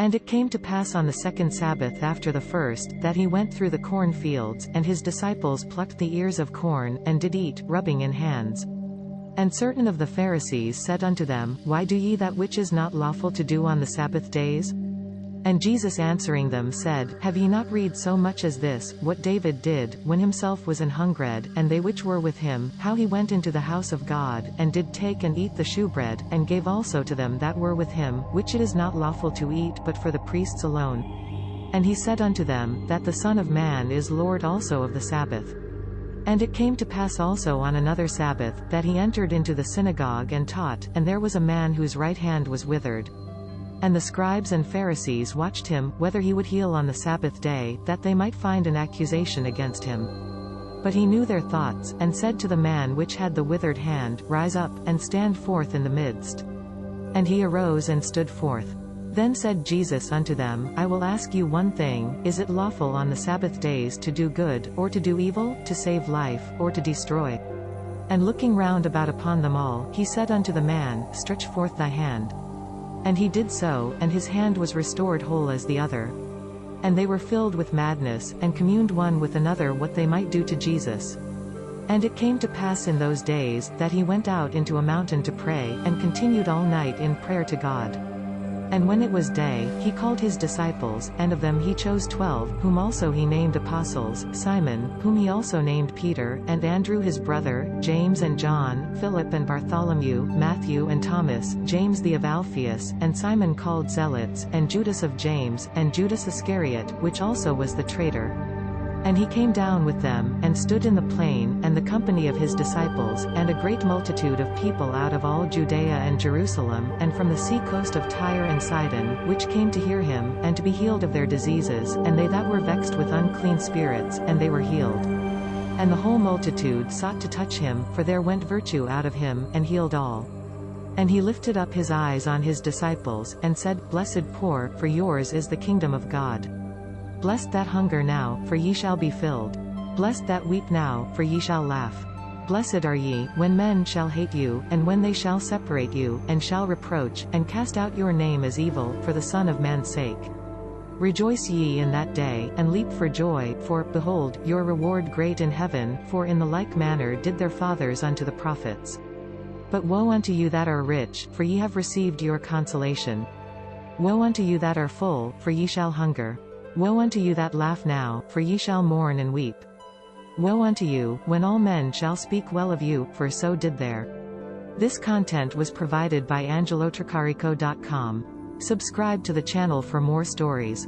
And it came to pass on the second Sabbath after the first, that he went through the corn fields, and his disciples plucked the ears of corn, and did eat, rubbing in hands. And certain of the Pharisees said unto them, Why do ye that which is not lawful to do on the Sabbath days? And Jesus answering them said, Have ye not read so much as this, what David did, when himself was an hungred, and they which were with him, how he went into the house of God, and did take and eat the shewbread, and gave also to them that were with him, which it is not lawful to eat but for the priests alone? And he said unto them, That the Son of Man is Lord also of the Sabbath. And it came to pass also on another Sabbath, that he entered into the synagogue and taught, and there was a man whose right hand was withered. And the scribes and Pharisees watched him, whether he would heal on the Sabbath day, that they might find an accusation against him. But he knew their thoughts, and said to the man which had the withered hand, Rise up, and stand forth in the midst. And he arose and stood forth. Then said Jesus unto them, I will ask you one thing, is it lawful on the Sabbath days to do good, or to do evil, to save life, or to destroy? And looking round about upon them all, he said unto the man, Stretch forth thy hand. And he did so, and his hand was restored whole as the other. And they were filled with madness, and communed one with another what they might do to Jesus. And it came to pass in those days, that he went out into a mountain to pray, and continued all night in prayer to God. And when it was day, he called his disciples, and of them he chose 12, whom also he named apostles, Simon, whom he also named Peter, and Andrew his brother, James and John, Philip and Bartholomew, Matthew and Thomas, James the of Alphaeus, and Simon called Zelotes, and Judas of James, and Judas Iscariot, which also was the traitor. And he came down with them, and stood in the plain, and the company of his disciples, and a great multitude of people out of all Judaea and Jerusalem, and from the sea coast of Tyre and Sidon, which came to hear him, and to be healed of their diseases, and they that were vexed with unclean spirits, and they were healed. And the whole multitude sought to touch him, for there went virtue out of him, and healed all. And he lifted up his eyes on his disciples, and said, Blessed poor, for yours is the kingdom of God. Blessed that hunger now, for ye shall be filled. Blessed that weep now, for ye shall laugh. Blessed are ye, when men shall hate you, and when they shall separate you, and shall reproach, and cast out your name as evil, for the Son of Man's sake. Rejoice ye in that day, and leap for joy, for, behold, your reward great in heaven, for in the like manner did their fathers unto the prophets. But woe unto you that are rich, for ye have received your consolation. Woe unto you that are full, for ye shall hunger. Woe unto you that laugh now, for ye shall mourn and weep. Woe unto you, when all men shall speak well of you, for so did there. This content was provided by angelotricarico.com. Subscribe to the channel for more stories.